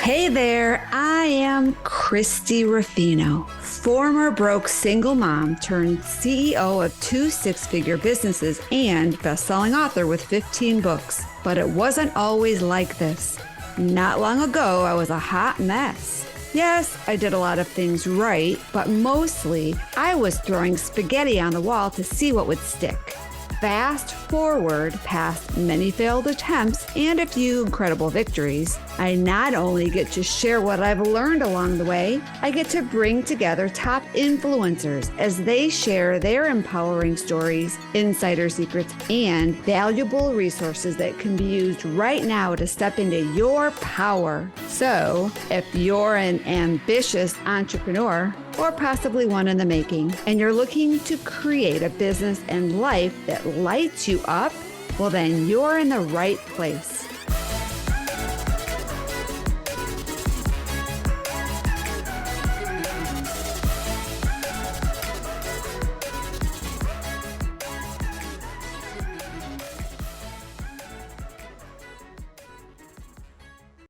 Hey there, I am Christie Ruffino, former broke single mom turned CEO of 2 six-figure businesses and best-selling author with 15 books. But it wasn't always like this. Not long ago, I was a hot mess. Yes, I did a lot of things right, but mostly I was throwing spaghetti on the wall to see what would stick. Fast forward past many failed attempts and a few incredible victories, I not only get to share what I've learned along the way, I get to bring together top influencers as they share their empowering stories, insider secrets, and valuable resources that can be used right now to step into your power. So, if you're an ambitious entrepreneur, or possibly one in the making, and you're looking to create a business and life that lights you up, well, then you're in the right place.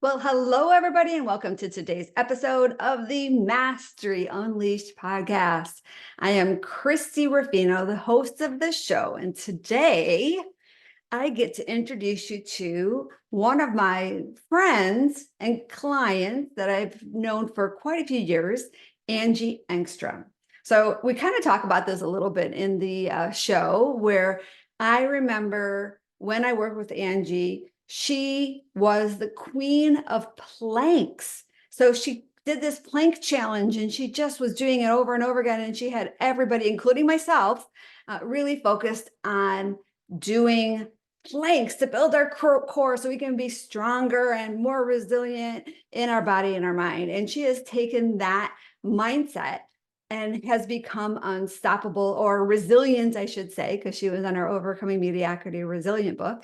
Well, hello, everybody, and welcome to today's episode of the Mastery Unleashed podcast. I am Christie Ruffino, the host of the show, and today I get to introduce you to one of my friends and clients that I've known for quite a few years, Angie Engstrom. So we kind of talk about this a little bit in the show, where I remember when I worked with Angie, she was the queen of planks. So she did this plank challenge and she just was doing it over and over again. And she had everybody, including myself, really focused on doing planks to build our core so we can be stronger and more resilient in our body and our mind. And she has taken that mindset and has become unstoppable, or resilient, I should say, because she was on our Overcoming Mediocrity Resilient book.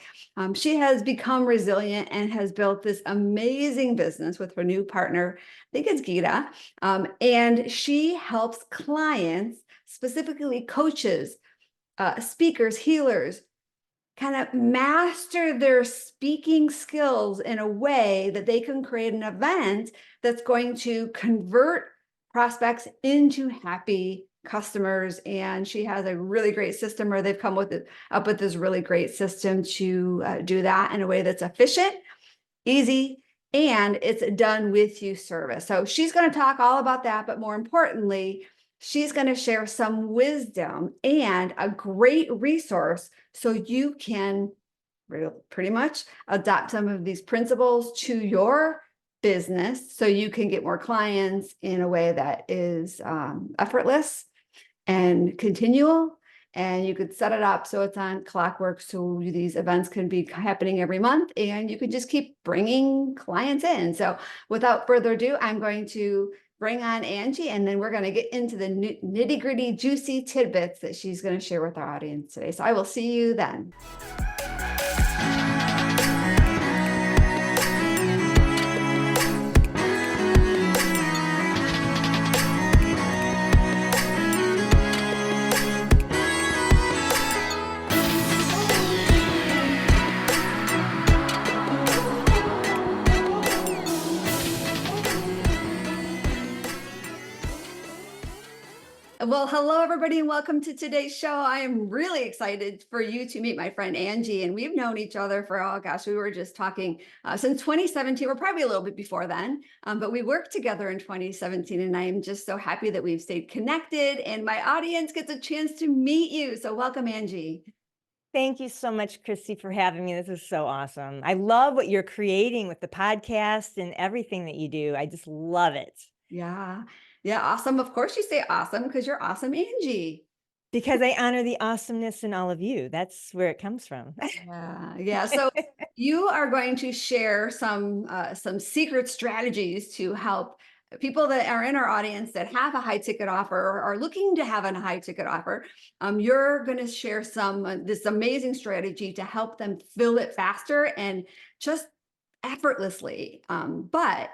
She has become resilient and has built this amazing business with her new partner. I think it's Gita. And she helps clients, specifically coaches, speakers, healers, kind of master their speaking skills in a way that they can create an event that's going to convert prospects into happy customers. And she has a really great system, where they've come up with this really great system to do that in a way that's efficient, easy, and it's done with you service. So she's going to talk all about that, but more importantly, she's going to share some wisdom and a great resource so you can pretty much adopt some of these principles to your business so you can get more clients in a way that is effortless and continual. And you could set it up so it's on Clockwork, so these events can be happening every month and you can just keep bringing clients in. So without further ado, I'm going to bring on Angie, and then we're going to get into the nitty gritty, juicy tidbits that she's going to share with our audience today. So I will see you then. Well, hello, everybody, and welcome to today's show. I am really excited for you to meet my friend Angie, and we've known each other for, oh gosh, we were just talking since 2017. We're probably a little bit before then, but we worked together in 2017, and I am just so happy that we've stayed connected, and my audience gets a chance to meet you. So welcome, Angie. Thank you so much, Christy, for having me. This is so awesome. I love what you're creating with the podcast and everything that you do. I just love it. Yeah. Yeah. Awesome. Of course you say awesome because you're awesome, Angie. Because I honor the awesomeness in all of you. That's where it comes from. Yeah. So you are going to share some secret strategies to help people that are in our audience that have a high ticket offer or are looking to have a high ticket offer. You're going to share this amazing strategy to help them fill it faster and just effortlessly. But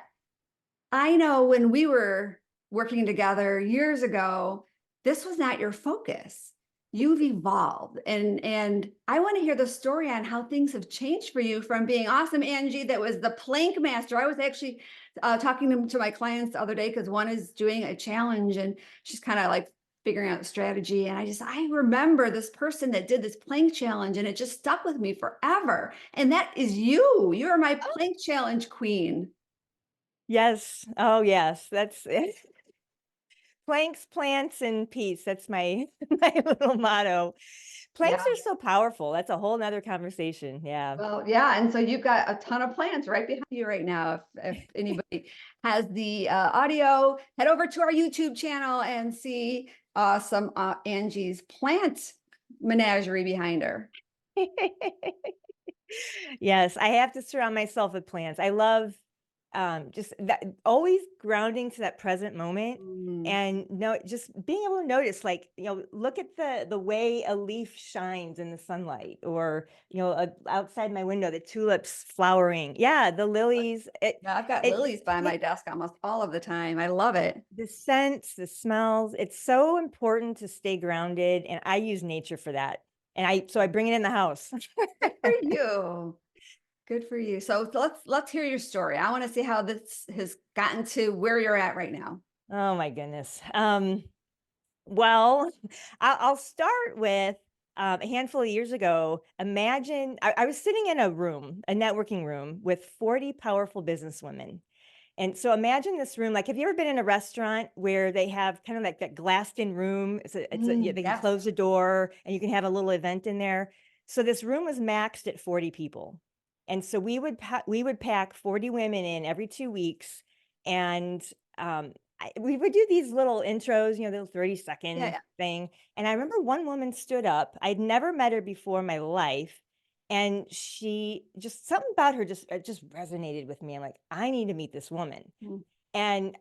I know when we were working together years ago, this was not your focus. you've evolved, and I want to hear the story on how things have changed for you from being awesome Angie that was the plank master. I was actually talking to my clients the other day because one is doing a challenge and she's kind of like figuring out the strategy, and I remember this person that did this plank challenge and it just stuck with me forever, and that is you're my plank challenge queen. Yes. Oh, yes. That's it. Planks, plants, and peace. That's my my little motto. Planks Yeah. are so powerful. That's a whole nother conversation. Yeah. Well, yeah, and so you've got a ton of plants right behind you right now. If anybody has the audio, head over to our YouTube channel and see some Angie's plant menagerie behind her. Yes, I have to surround myself with plants. I love just that, always grounding to that present moment, Mm, and just being able to notice, like, look at the way a leaf shines in the sunlight, or outside my window, the tulips flowering. Yeah, the lilies. yeah, I've got It lilies by yeah, my desk almost all of the time. I love it. the scents, the smells. It's so important to stay grounded, and I use nature for that. And I bring it in the house. Good for you. Good for you. So let's hear your story. I want to see how this has gotten to where you're at right now. Oh my goodness. Well, I'll start with a handful of years ago. Imagine I was sitting in a room, a networking room with 40 powerful businesswomen. And so imagine this room. Like, have you ever been in a restaurant where they have kind of like that glassed in room? They can Yes. close the door and you can have a little event in there. So this room was maxed at 40 people. And so we would pack 40 women in every 2 weeks. And we would do these little intros, the little 30 Yeah, second yeah. thing. And I remember one woman stood up. I'd never met her before in my life. And she just, something about her just resonated with me. I'm like, I need to meet this woman. Mm, And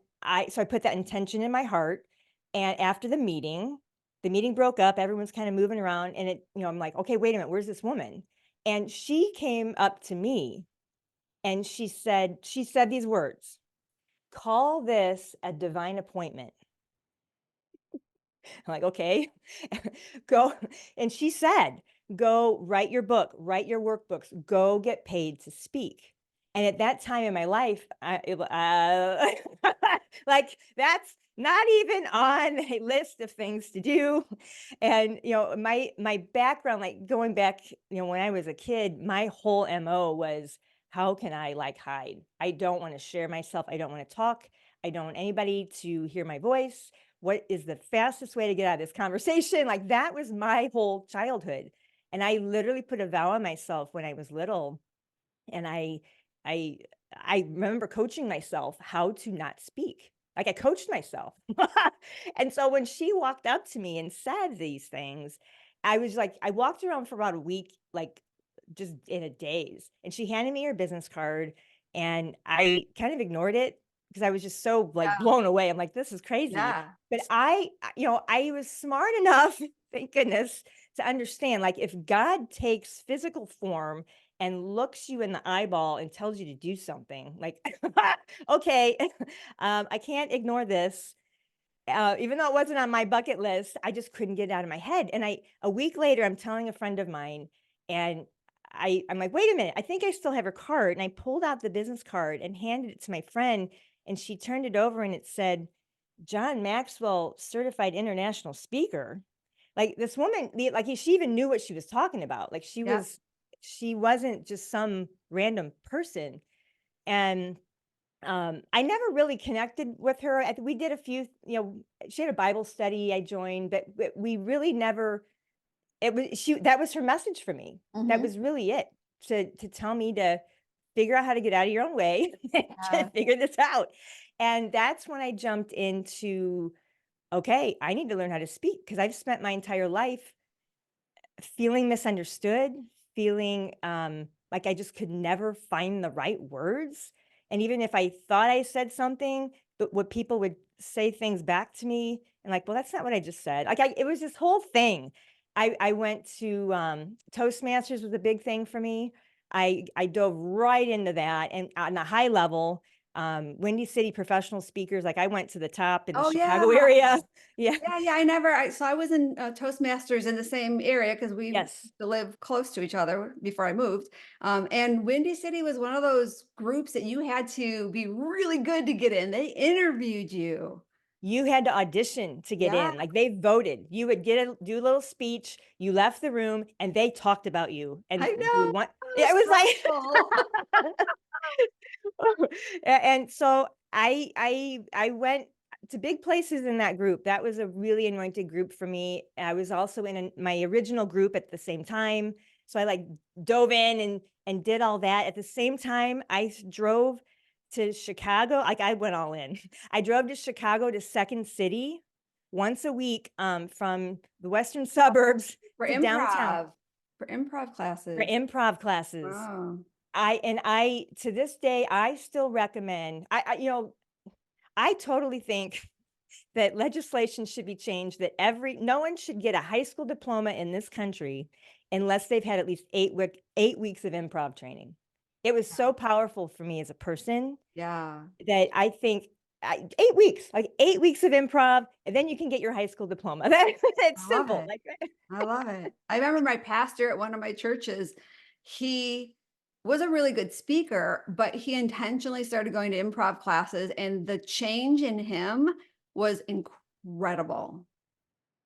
so I put that intention in my heart. And after the meeting broke up, everyone's kind of moving around, and I'm like, okay, wait a minute, where's this woman? And she came up to me and she said these words: call this a divine appointment. I'm like, okay, go. And she said, go write your book, write your workbooks, go get paid to speak. And at that time in my life, like, that's not even on a list of things to do. And my background, like going back, when I was a kid, my whole MO was, how can I like hide? I don't want to share myself. I don't want to talk. I don't want anybody to hear my voice. What is the fastest way to get out of this conversation? Like, that was my whole childhood. And I literally put a vow on myself when I was little. And I I remember coaching myself how to not speak. Like, I coached myself. And so when she walked up to me and said these things, I was like, I walked around for about a week, like, just in a daze. And she handed me her business card, and I kind of ignored it because I was just so like yeah. blown away. I'm like, this is crazy. Yeah. But I was smart enough, thank goodness, to understand, like, if God takes physical form and looks you in the eyeball and tells you to do something, like, okay, I can't ignore this. Even though it wasn't on my bucket list, I just couldn't get it out of my head. And a week later, I'm telling a friend of mine, and I'm like, wait a minute, I think I still have her card. And I pulled out the business card and handed it to my friend, and she turned it over and it said, John Maxwell, certified international speaker. Like, this woman, like, she even knew what she was talking about. Like, Yeah. she wasn't just some random person. And I never really connected with her. We did a few, she had a Bible study I joined, but we really never, that was her message for me. That Hmm. was really it, to tell me to figure out how to get out of your own way, to Yeah. figure this out. And that's when I jumped into, okay, I need to learn how to speak, because I've spent my entire life feeling misunderstood, feeling like I just could never find the right words. And even if I thought I said something, but what people would say things back to me, and like, well, that's not what I just said. Like, it was this whole thing. I went to Toastmasters, was a big thing for me. I dove right into that, and on a high level. Windy City professional speakers. Like I went to the top in the Oh yeah. Chicago area. Yeah. Yeah, so I was in Toastmasters in the same area because we used Yes. to live close to each other before I moved. And Windy City was one of those groups that you had to be really good to get in. They interviewed you. You had to audition to get Yeah, in. Like they voted. You would do a little speech, you left the room, and they talked about you. And I you know. would want, That yeah, was it stressful. was like and so I went to big places in that group. That was a really anointed group for me. I was also in my original group at the same time. So I like dove in and did all that. At the same time, I drove to Chicago. Like I went all in. I drove to Chicago to Second City once a week from the western suburbs For to downtown improv, for improv for classes. improv classes. Wow. I to this day I still recommend. I totally think that legislation should be changed that no one should get a high school diploma in this country unless they've had at least 8 weeks of improv training. It was so powerful for me as a person Yeah. that I think 8 weeks, like 8 weeks of improv, and then you can get your high school diploma. It's I love simple. it. Like I love it. I remember my pastor at one of my churches, he was a really good speaker, but he intentionally started going to improv classes, and the change in him was incredible.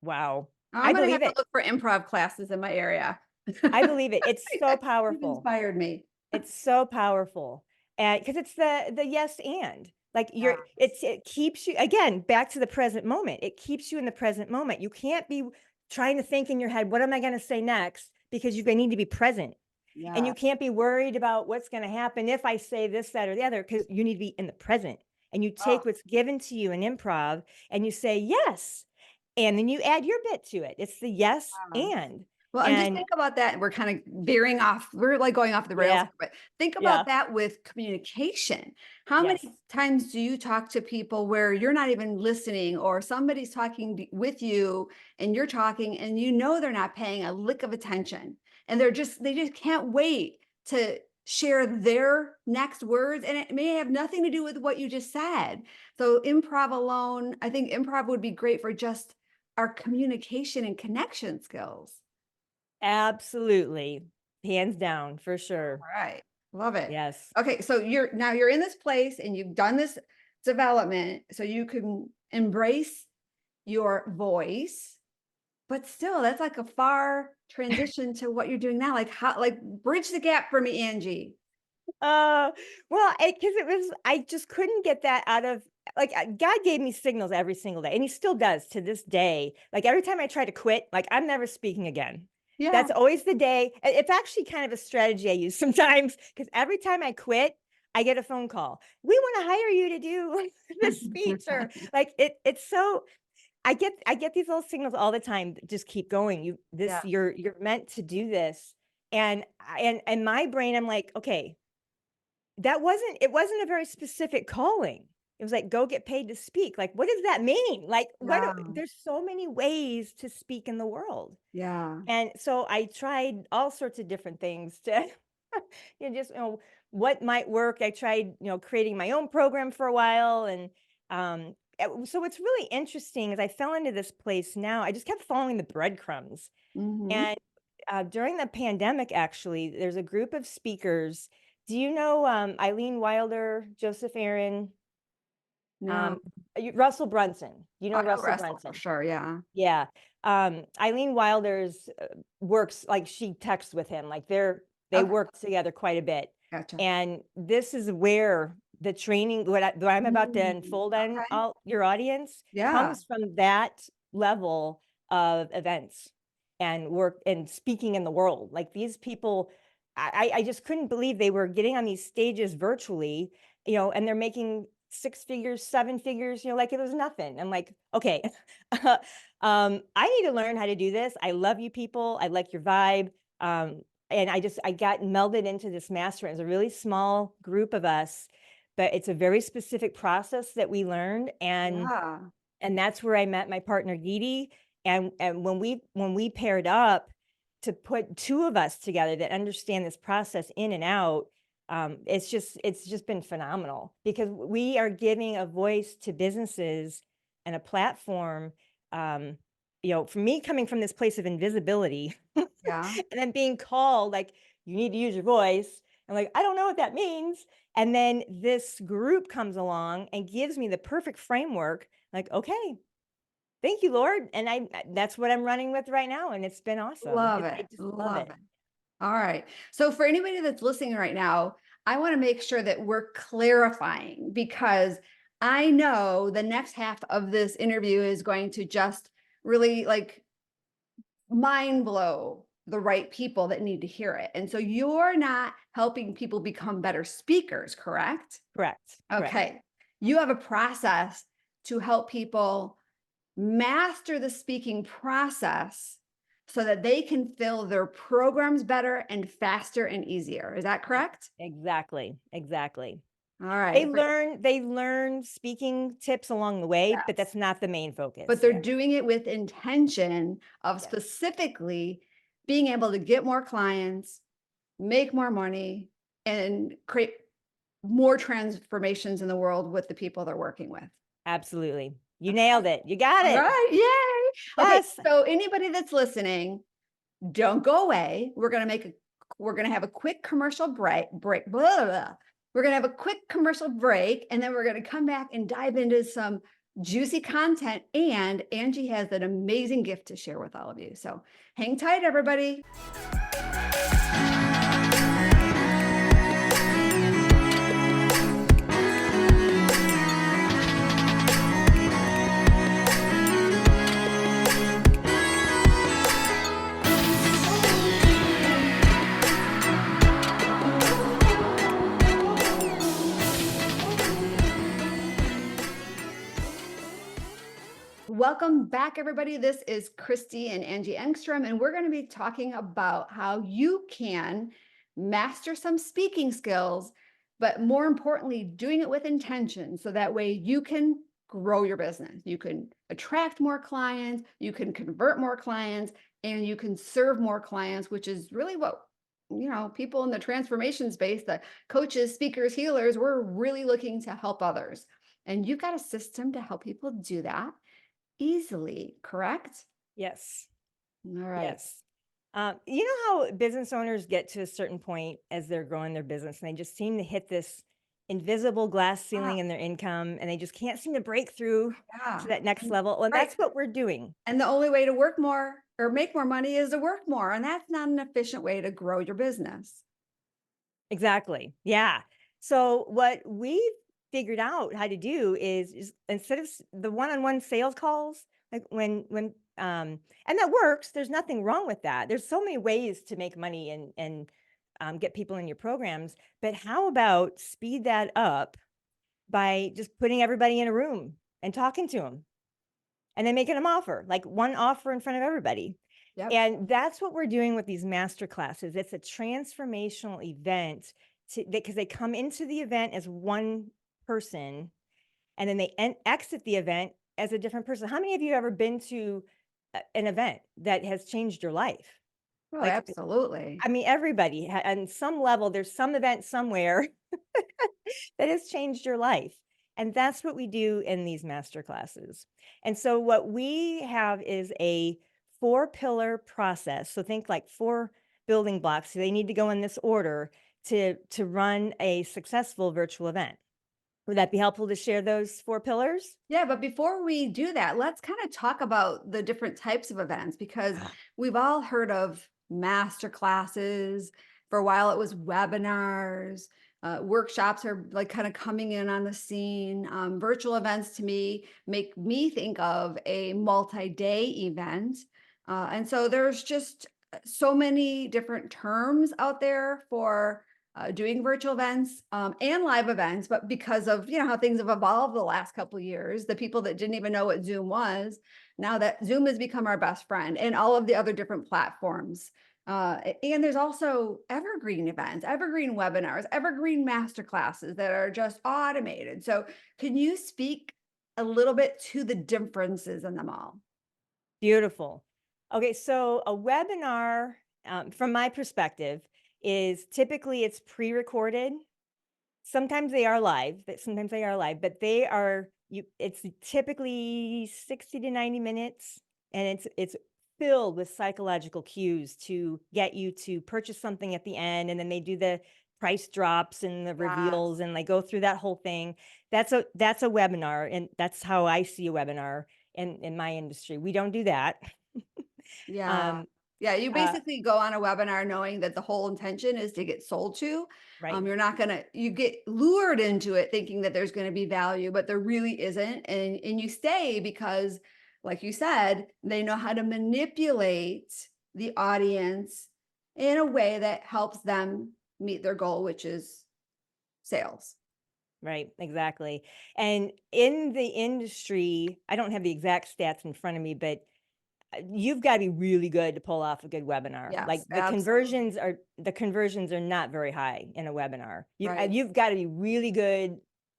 wow. I'm I gonna have believe to it. look for improv classes in my area. I believe it. It's so You've powerful. inspired me. It's so powerful. And because it's the yes and. Like Yeah. it keeps you again back to the present moment. It keeps you in the present moment. You can't be trying to think in your head, what am I going to say next? Because you need to be present. And Yeah. you can't be worried about what's going to happen if I say this, that, or the other, because you need to be in the present. And you Oh, take what's given to you in improv and you say yes. And then you add your bit to it. It's the yes yeah. and. Well, and just And think about that. We're kind of veering off. We're like going off the rails, yeah, but think yeah, about that with communication. How many yes. times do you talk to people where you're not even listening, or somebody's talking with you and you're talking and you know they're not paying a lick of attention, and they just can't wait to share their next words, and it may have nothing to do with what you just said. So improv alone, I think improv would be great for just our communication and connection skills. Absolutely. Hands down, for sure. All right. Love it. Yes. Okay, so you're in this place and you've done this development so you can embrace your voice, but still that's like a far transition to what you're doing now. Like how like bridge the gap for me, Angie. Uh, well, because it was I just couldn't get that out of like, God gave me signals every single day, and he still does to this day. Like, every time I try to quit, like, I'm never speaking again. Yeah. That's always the day. It's actually kind of a strategy I use sometimes because every time I quit, I get a phone call. "We wanna hire you to do this speech," or like, it's so I get these little signals all the time, that just keep going. Yeah. You're meant to do this. And my brain, I'm like, "Okay, it wasn't a very specific calling. It was like, go get paid to speak. Like, what does that mean? Like, Yeah. there's so many ways to speak in the world. Yeah. And so I tried all sorts of different things to, what might work. I tried, creating my own program for a while. And so what's really interesting is I fell into this place now. I just kept following the breadcrumbs. Hmm. And during the pandemic, actually, there's a group of speakers. Do you know Eileen Wilder, Joseph Aaron, No. Russell Brunson? You I know know Russell wrestle for Brunson? sure. Yeah. Yeah. Eileen Wilder's works like she texts with him, like they Okay. work together quite a bit. Gotcha. And this is where the training, what I'm about to unfold on Okay. all your audience, Yeah. comes from that level of events and work and speaking in the world. Like these people, I just couldn't believe they were getting on these stages virtually, and they're making 6 figures, 7 figures, like it was nothing. I'm like, okay, I need to learn how to do this. I love you people. I like your vibe. And I got melded into this master. It was a really small group of us, but it's a very specific process that we learned. Yeah. And that's where I met my partner, Geety. And when we paired up to put two of us together that understand this process in and out, it's just been phenomenal because we are giving a voice to businesses and a platform. For me coming from this place of invisibility Yeah. and then being called like, you need to use your voice. I'm like, I don't know what that means. And then this group comes along and gives me the perfect framework. Like, okay, thank you, Lord. And that's what I'm running with right now. And it's been awesome. Love I it. just love Love it. it. All right. So for anybody that's listening right now, I want to make sure that we're clarifying because I know the next half of this interview is going to just really like mind blow the right people that need to hear it. And so you're not helping people become better speakers, correct? Correct. Correct. Okay. You have a process to help people master the speaking process so that they can fill their programs better and faster and easier. Is that correct? Exactly. Exactly. All They right. learn speaking tips along the way, but Yes. that's not the main focus. But they're doing it with intention of Yes. specifically being able to get more clients, make more money, and create more transformations in the world with the people they're working with. Absolutely. You nailed it. You got All it. right. Yay. Okay. Yes. So anybody that's listening, don't go away. We're gonna have a quick commercial break. Blah, blah, blah. We're gonna have a quick commercial break, and then we're gonna come back and dive into some juicy content. And Angie has an amazing gift to share with all of you. So hang tight, everybody. Welcome back, everybody. This is Christie and Angie Engstrom, and we're going to be talking about how you can master some speaking skills, but more importantly, doing it with intention. So that way you can grow your business. You can attract more clients, you can convert more clients, and you can serve more clients, which is really what people in the transformation space, the coaches, speakers, healers, we're really looking to help others. And you've got a system to help people do that easily, correct? Yes. All right. Yes. You know how business owners get to a certain point as they're growing their business and they just seem to hit this invisible glass Ah, ceiling in their income and they just can't seem to break through to yeah. that next level. Well, Right. that's what we're doing. And the only way to work more or make more money is to work more. And that's not an efficient way to grow your business. Exactly. Yeah. So what we've figured out how to do is instead of the one-on-one sales calls, like and that works. There's nothing wrong with that. There's so many ways to make money and get people in your programs. But how about speed that up by just putting everybody in a room and talking to them and then making them offer, like one offer in front of everybody. Yep. And that's what we're doing with these master classes. It's a transformational event because they come into the event as one person and then they exit the event as a different person. How many of you ever been to an event that has changed your life? Oh, Like, absolutely. I mean, everybody on some level, there's some event somewhere that has changed your life. And that's what we do in these master classes. And so what we have is a 4-pillar process. So think like 4 building blocks. So they need to go in this order to run a successful virtual event. Would that be helpful to share those 4 pillars? Yeah, but before we do that, let's kind of talk about the different types of events because Ah, we've all heard of master classes. For a while, it was webinars. Workshops are like kind of coming in on the scene. Virtual events to me make me think of a multi-day event. And so there's just so many different terms out there for doing virtual events and live events, but because of how things have evolved the last couple of years, the people that didn't even know what Zoom was, now that Zoom has become our best friend, and all of the other different platforms. And there's also evergreen events, evergreen webinars, evergreen masterclasses that are just automated. So, can you speak a little bit to the differences in them all? beautiful. Okay, so a webinar, from my perspective, is typically it's pre-recorded Sometimes they are live, but they are it's typically 60 to 90 minutes, and it's filled with psychological cues to get you to purchase something at the end, and then they do the price drops and the Yes. reveals, and they go through that whole thing. That's a webinar, and that's how I see a webinar in my industry. We don't do that. Yeah. Um, Yeah, you uh, basically go on a webinar knowing that the whole intention is to get sold to. right. You're not gonna you get lured into it thinking that there's gonna be value, but there really isn't. And you stay because, like you said, they know how to manipulate the audience in a way that helps them meet their goal, which is sales. Right, exactly. And in the industry, I don't have the exact stats in front of me, but you've got to be really good to pull off a good webinar. Like Yes, absolutely. the conversions are not very high in a webinar. Right. You've got to be really good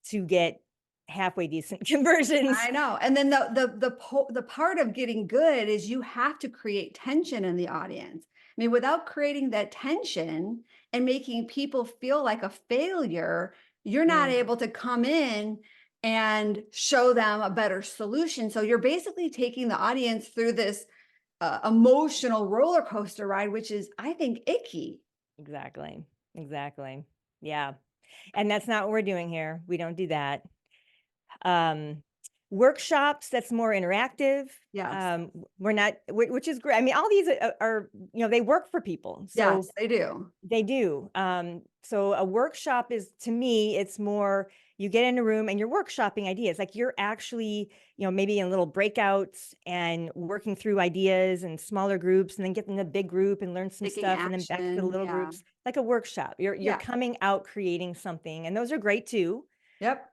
to get halfway decent conversions. I know. And then the part of getting good is you have to create tension in the audience. I mean, without creating that tension and making people feel like a failure, you're not Mm, able to come in and show them a better solution. So you're basically taking the audience through this emotional roller coaster ride, which is, I think, icky. exactly. Exactly. Yeah. And that's not what we're doing here. We don't do that. Um, Workshops, that's more interactive. Yes. We're not, which is great. I mean, all these are, they work for people. Yes, So they do. they do. So a workshop is, to me, it's more, you get in a room and you're workshopping ideas. Like you're actually, maybe in little breakouts and working through ideas in smaller groups, and then get in a big group and learn some Taking stuff, and then back to the action. little Yeah. groups, like a workshop. You're Yeah. coming out creating something, and those are great too. Yep.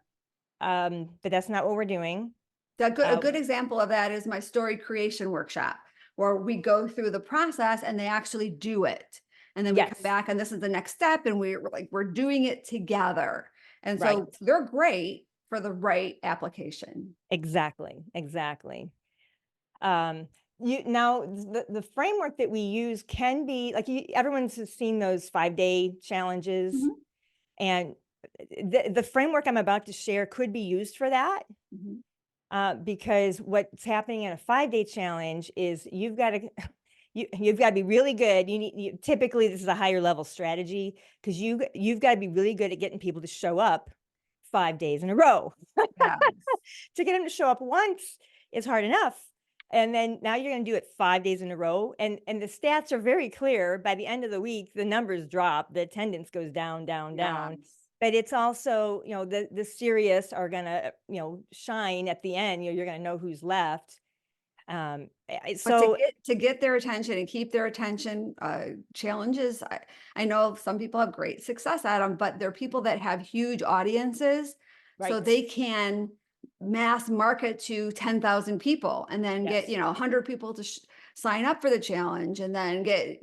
But that's not what we're doing. A good example of that is my story creation workshop, where we go through the process and they actually do it. And then we come Yes, back and this is the next step. And we're doing it together. And right. so they're great for the right application. Exactly, exactly. Um, now the framework that we use can be like, everyone's seen those 5-day challenges, Mhm, and the framework I'm about to share could be used for that. mhm. Because what's happening in a 5-day challenge is you've got to you've got to be really good. Typically this is a higher level strategy, because you've got to be really good at getting people to show up 5 days in a row. Yes. To get them to show up once is hard enough. And then now you're going to do it 5 days in a row. And the stats are very clear. By the end of the week, the numbers drop, the attendance goes down, down, down. Yes. But it's also, the serious are going to, shine at the end. You're going to know who's left. But So to get their attention and keep their attention, challenges, I know some people have great success at them, but they're people that have huge audiences, so right. they can mass market to 10,000 people and then get, Yes. 100 people to sign up for the challenge and then get,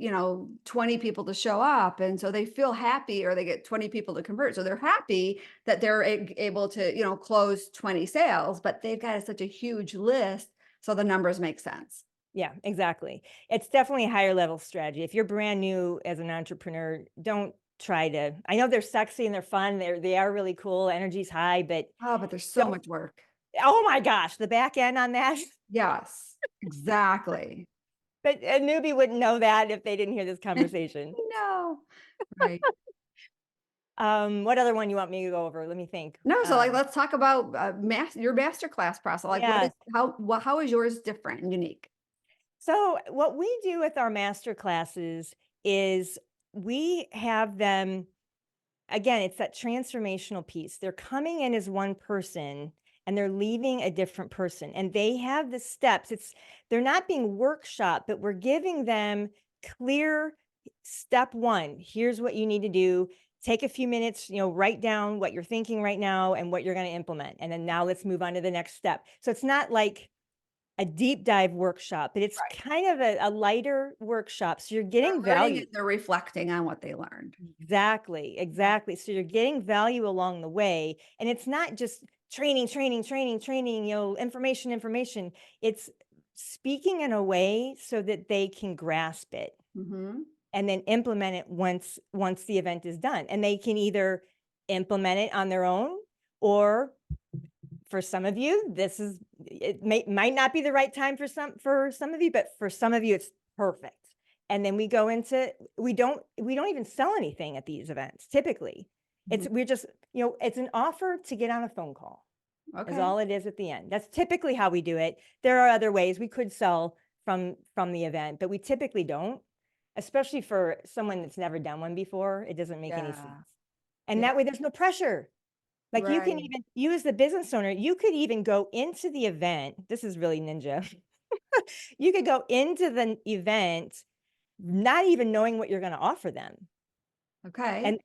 20 people to show up. And so they feel happy, or they get 20 people to convert. So they're happy that they're able to, close 20 sales, but they've got such a huge list. So the numbers make sense. Yeah, exactly. It's definitely a higher level strategy. If you're brand new as an entrepreneur, don't try to, I know they're sexy and they're fun. They are really cool. Energy's high, but Oh, but there's so don't, much work. oh my gosh, the back end on that. Yes, exactly. But a newbie wouldn't know that if they didn't hear this conversation. No. Right. What other one you want me to go over? Let me think. No, so like let's talk about your master class process. Like Yes. how is yours different and unique? So what we do with our master classes is we have them, again, it's that transformational piece. They're coming in as one person and they're leaving a different person, and they have the steps. They're not being workshopped, but we're giving them clear step one. Here's what you need to do. Take a few minutes, write down what you're thinking right now and what you're going to implement. And then now let's move on to the next step. So it's not like a deep dive workshop, but it's Right. kind of a lighter workshop. So you're They're getting learning value. and they're reflecting on what they learned. Exactly, Yeah. exactly. So you're getting value along the way. And it's not just training, training, training, training, information, information. It's speaking in a way so that they can grasp it Hmm. and then implement it once the event is done. And they can either implement it on their own, or for some of you, might not be the right time for some of you, but for some of you, it's perfect. And then we go into, we don't even sell anything at these events. Typically, we're just, it's an offer to get on a phone call. Is Okay. all it is at the end. That's typically how we do it. There are other ways we could sell from the event, but we typically don't, especially for someone that's never done one before. It doesn't make any Yeah. sense. And Yeah. that way there's no pressure. Like you can Right. even, you as the business owner, you could even go into the event. This is really ninja. You could go into the event not even knowing what you're going to offer them. Okay. And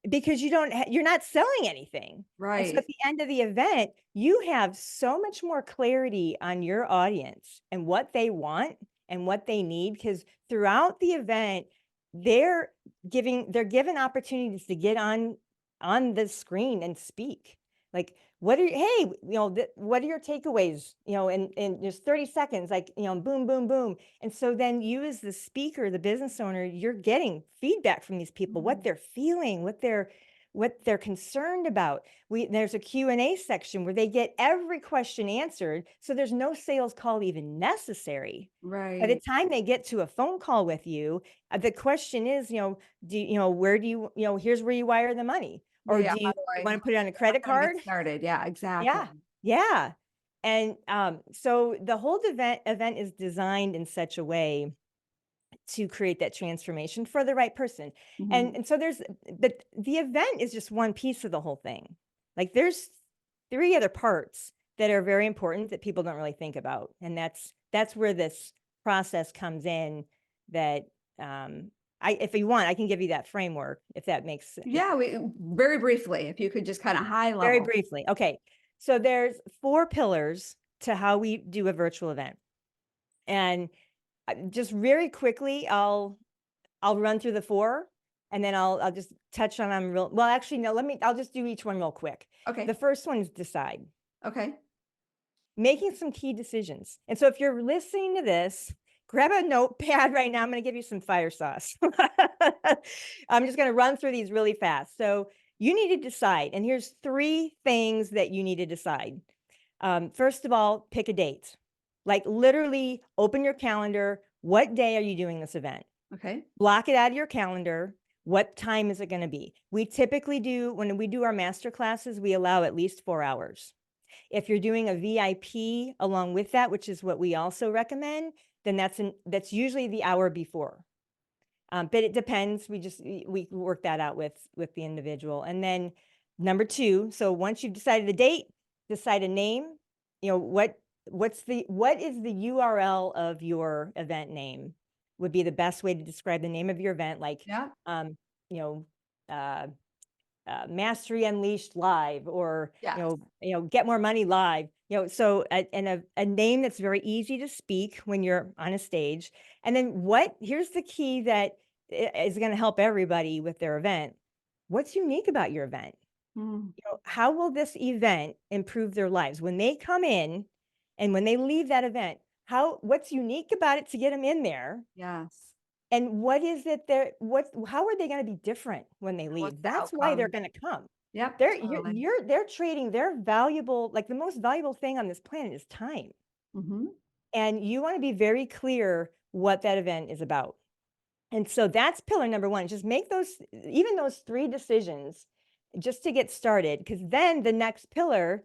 because you're not selling anything. And so Right. at the end of the event, you have so much more clarity on your audience and what they want and what they need. Because throughout the event, they're given opportunities to get on the screen and speak. Like, what are your takeaways? In just 30 seconds, like, boom, boom, boom. And so then you as the speaker, the business owner, you're getting feedback from these people, what they're feeling, what they're concerned about. There's a Q&A section where they get every question answered. So there's no sales call even necessary. By the Right. time they get to a phone call with you, the question is, where do here's where you wire the money. Or Yeah. do you How want to put it on a credit do I card? get started? Yeah, exactly. Yeah. Yeah. And so the whole event is designed in such a way to create that transformation for the right person. Mhm. And so but the event is just one piece of the whole thing. Like there's 3 other parts that are very important that people don't really think about. And that's where this process comes in that if you want, I can give you that framework if that makes Yeah, we very briefly, if you could just kind of high very level. briefly. Okay. So there's 4 pillars to how we do a virtual event. And just very quickly, I'll run through the 4 and then I'll just touch on them well, actually, no, I'll just do each one real quick. Okay. The first one is decide, Okay. making some key decisions. And so if you're listening to this, grab a notepad right now. I'm going to give you some fire sauce. I'm just going to run through these really fast. So you need to decide, and here's 3 things that you need to decide. First of all, pick a date. Like literally open your calendar. What day are you doing this event? Okay. Block it out of your calendar. What time is it going to be? We typically when we do our master classes, we allow at least 4 hours. If you're doing a VIP along with that, which is what we also recommend, then that's usually the hour before. But it depends. We work that out with the individual. And then number 2, so once you've decided the date, decide a name. What is the URL of your event name would be the best way to describe the name of your event, like Yeah. you know uh, Mastery Unleashed Live, or Yes. Get More Money Live. So a name that's very easy to speak when you're on a stage. And then here's the key that is going to help everybody with their event. What's unique about your event? Mm, How will this event improve their lives when they come in and when they leave that event? What's unique about it to get them in there? yes. And what is it how are they going to be different when they What's leave? the That's why they're outcome? going to come. Yep. Totally. They're trading their valuable, like the most valuable thing on this planet is time. Hmm. And you want to be very clear what that event is about. And so that's pillar number 1. Just make those 3 decisions just to get started. Because then the next pillar,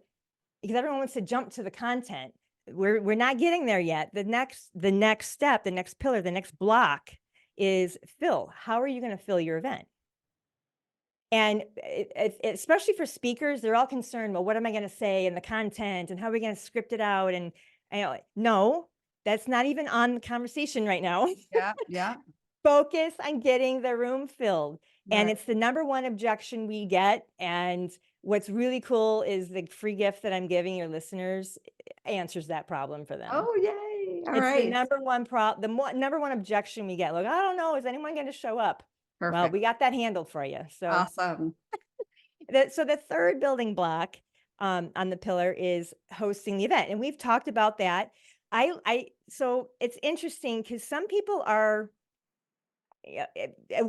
because everyone wants to jump to the content, we're not getting there yet. The next step, the next pillar, the next block is fill. How are you going to fill your event? And especially for speakers, they're all concerned, well, what am I going to say and the content and how are we going to script it out? And no, that's not even on the conversation right now. Yeah. Yeah. Focus on getting the room filled. And Right. it's the number 1 objection we get. And what's really cool is the free gift that I'm giving your listeners answers that problem for them. Oh, yay. All It's the right. number 1 number 1 objection we get. Like, I don't know, is anyone going to show up? Well, Perfect. we got that handled for you. So Awesome. so the third building block on the pillar is hosting the event. And we've talked about that. So it's interesting because some people are,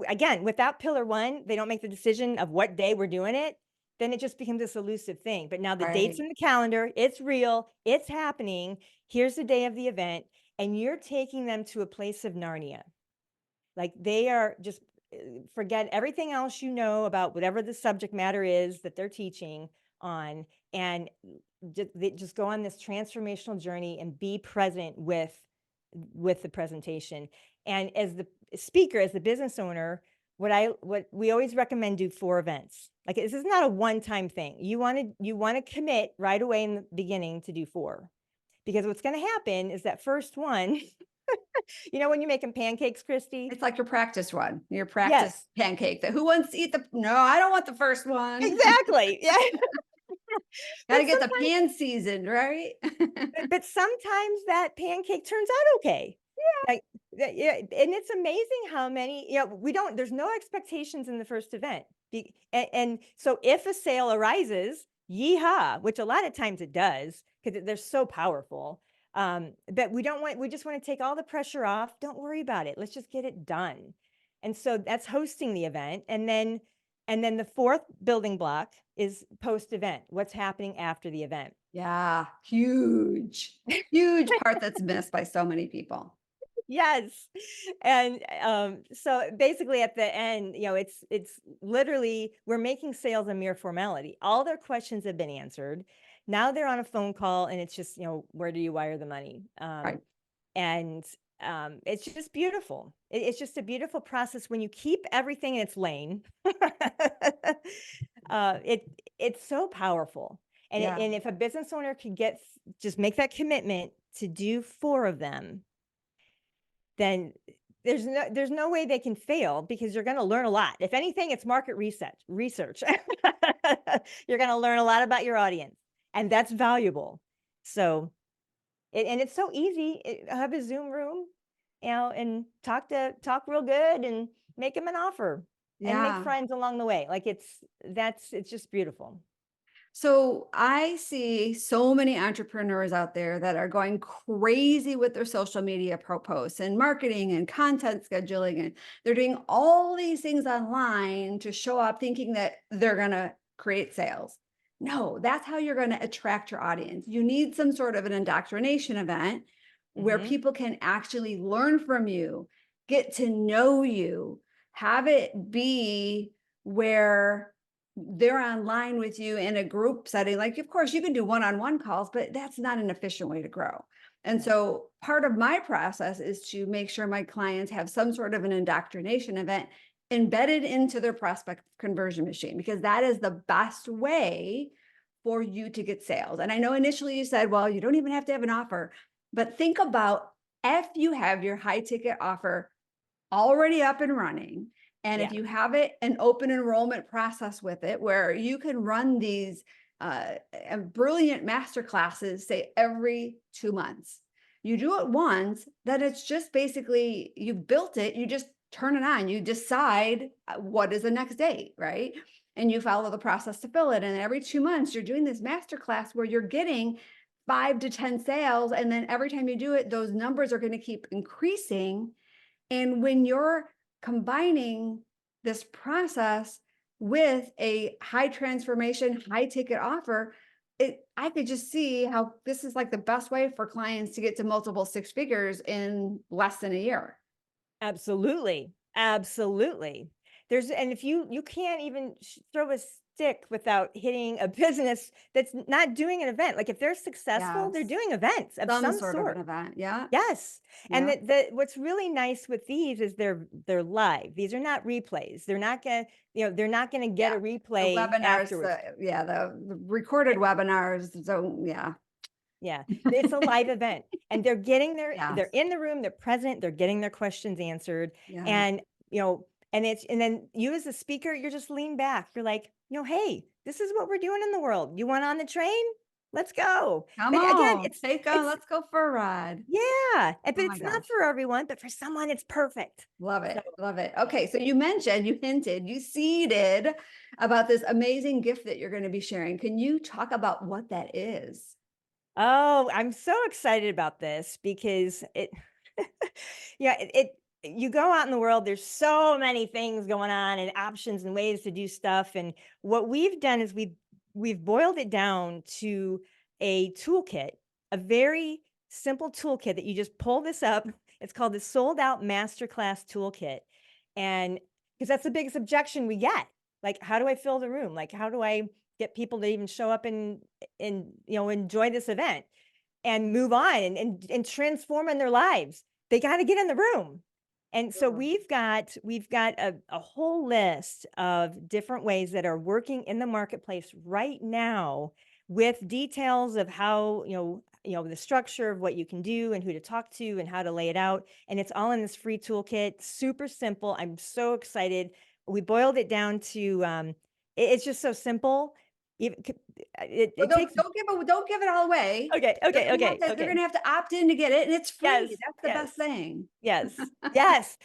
again, without pillar 1, they don't make the decision of what day we're doing it. then it just becomes this elusive thing. But now the date's Right. in the calendar, it's real, it's happening. Here's the day of the event, and you're taking them to a place of Narnia. Like they are just forget everything else you know about whatever the subject matter is that they're teaching on, and they just go on this transformational journey and be present with the presentation. And as the speaker, as the business owner, what we always recommend, do 4 events. Like this is not a one-time thing. You want to commit right away in the beginning to do 4, because what's going to happen is that first one, when you're making pancakes, Christy. It's like your practice one, your practice Yes, pancake that who wants to eat no, I don't want the first one. exactly. Yeah. Got to But get the sometimes, pan seasoned, right? but sometimes that pancake turns out okay. Like, yeah, and it's amazing how many, we don't, there's no expectations in the first event. And so if a sale arises, yeehaw, which a lot of times it does, because they're so powerful. But we just want to take all the pressure off. Don't worry about it. Let's just get it done. And so that's hosting the event. And then the 4th building block is post-event. What's happening after the event? Yeah, huge, huge part that's missed by so many people. Yes. And so basically at the end, it's literally, we're making sales a mere formality. All their questions have been answered. Now they're on a phone call, and it's just, where do you wire the money? Right. And it's just beautiful. It's just a beautiful process when you keep everything in its lane. It's so powerful. Yeah. And if a business owner could just make that commitment to do 4 of them, then there's no way they can fail, because you're going to learn a lot. If anything, it's market research. You're going to learn a lot about your audience, and that's valuable. So, and it's so easy. Have a Zoom room, and talk real good, and make them an offer, and make Yeah. friends along the way. Like it's just beautiful. So I see so many entrepreneurs out there that are going crazy with their social media posts and marketing and content scheduling. And they're doing all these things online to show up thinking that they're going to create sales. No, that's how you're going to attract your audience. You need some sort of an indoctrination event where Hmm. people can actually learn from you, get to know you, have it be where they're online with you in a group setting. Like, of course, you can do one-on-one calls, but that's not an efficient way to grow. And so part of my process is to make sure my clients have some sort of an indoctrination event embedded into their prospect conversion machine, because that is the best way for you to get sales. And I know initially you said, well, you don't even have to have an offer, but think about if you have your high ticket offer already up and running, and if Yeah. you have it, an open enrollment process with it, where you can run these brilliant master classes, say every 2 months. You do it once, then it's just basically, you've built it, you just turn it on, you decide what is the next date, right? And you follow the process to fill it. And every 2 months, you're doing this master class where you're getting 5 to 10 sales. And then every time you do it, those numbers are going to keep increasing. And when you're combining this process with a high transformation, high ticket offer, I could just see how this is like the best way for clients to get to multiple 6 figures in less than a year. Absolutely. Absolutely. And if you can't even throw a stick without hitting a business that's not doing an event. Like if they're successful, they're Yes. doing events of Some some sort of an sort. event. Yeah. Yes. And Yeah. what's really nice with these is they're live. These are not replays. They're not gonna get Yeah. a The replay webinars, afterwards. the recorded webinars. So yeah. Yeah, it's a live event, and they're Yes. in the room, they're present, they're getting their questions answered. Yeah. And, and then you as a speaker, you're just lean back. You're like, hey, this is what we're doing in the world. You want on the train? Let's go. Come But again, on, let's go for a ride. yeah, but Oh my it's not gosh. for everyone, but for someone, it's perfect. Love So, it. Love it. yeah. Okay. So you mentioned, you hinted, you seeded about this amazing gift that you're going to be sharing. Can you talk about what that is? Oh, I'm so excited about this because yeah, you go out in the world, there's so many things going on and options and ways to do stuff. And what we've done is we've boiled it down to a toolkit, a very simple toolkit that you just pull this up. It's called the Sold Out Masterclass Toolkit. And because that's the biggest objection we get. Like, how do I fill the room? Like, how do I get people to even show up and enjoy this event and move on and transform in their lives? They got to get in the room. And so Sure. we've got a whole list of different ways that are working in the marketplace right now, with details of how, the structure of what you can do and who to talk to and how to lay it out. And it's all in this free toolkit, super simple. I'm so excited. We boiled it down to, it's just so simple. Well, It takes, don't give it all away. okay, They're gonna have to opt in to get it, and it's Yes, free. That's the yes. best thing. Yes. Yes.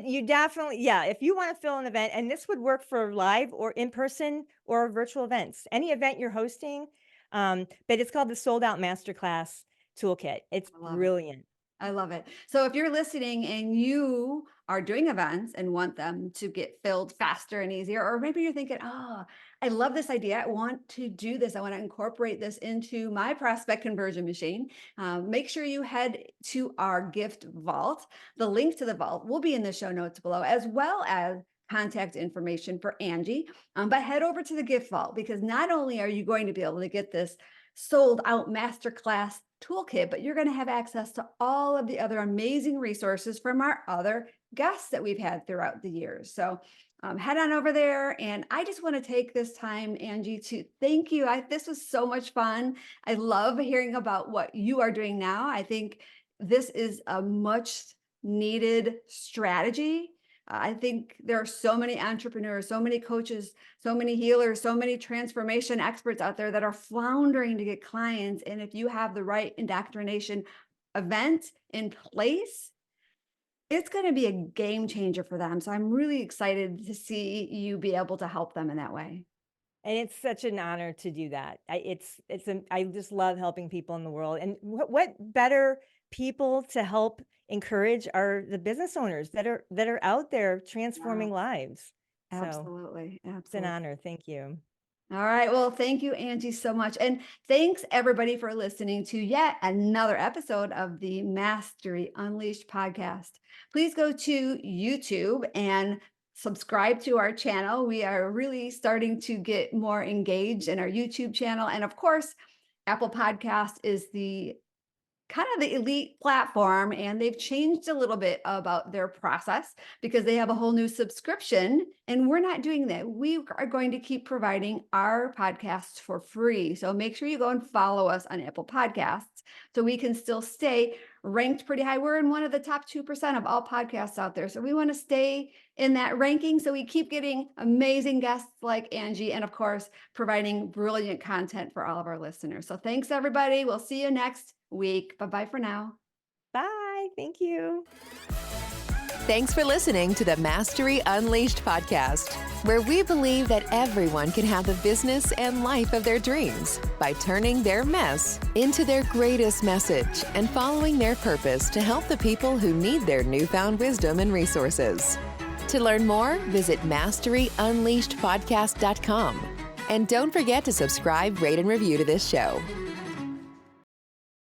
You definitely, yeah. If you want to fill an event, and this would work for live or in person or virtual events, any event you're hosting. But it's called the Sold Out Masterclass Toolkit. It's I love it. brilliant. I love it. So if you're listening and you are doing events and want them to get filled faster and easier, or maybe you're thinking, oh, I love this idea. I want to do this. I want to incorporate this into my prospect conversion machine. Make sure you head to our gift vault. The link to the vault will be in the show notes below, as well as contact information for Angie. But head over to the gift vault, because not only are you going to be able to get this sold out masterclass toolkit, but you're going to have access to all of the other amazing resources from our other guests that we've had throughout the years. So head on over there. And I just want to take this time, Angie, to thank you. This was so much fun. I love hearing about what you are doing now. I think this is a much needed strategy. I think there are so many entrepreneurs, so many coaches, so many healers, so many transformation experts out there that are floundering to get clients. And if you have the right indoctrination event in place, it's going to be a game changer for them. So I'm really excited to see you be able to help them in that way. And it's such an honor to do that. I just love helping people in the world. And what better people to help encourage are the business owners that are out there transforming lives. So Absolutely. it's an honor. Thank you. All right. Well, thank you, Angie, so much. And thanks everybody for listening to yet another episode of the Mastery Unleashed podcast. Please go to YouTube and subscribe to our channel. We are really starting to get more engaged in our YouTube channel. And of course, Apple Podcast is the kind of the elite platform, and they've changed a little bit about their process because they have a whole new subscription, and we're not doing that. We are going to keep providing our podcasts for free. So make sure you go and follow us on Apple Podcasts so we can still stay ranked pretty high. We're in one of the top 2% of all podcasts out there. So we want to stay in that ranking. So we keep getting amazing guests like Angie, and of course, providing brilliant content for all of our listeners. So thanks everybody. We'll see you next week. Bye-bye for now. Bye. Thank you. Thanks for listening to the Mastery Unleashed podcast, where we believe that everyone can have the business and life of their dreams by turning their mess into their greatest message and following their purpose to help the people who need their newfound wisdom and resources. To learn more, visit masteryunleashedpodcast.com. And don't forget to subscribe, rate, and review to this show.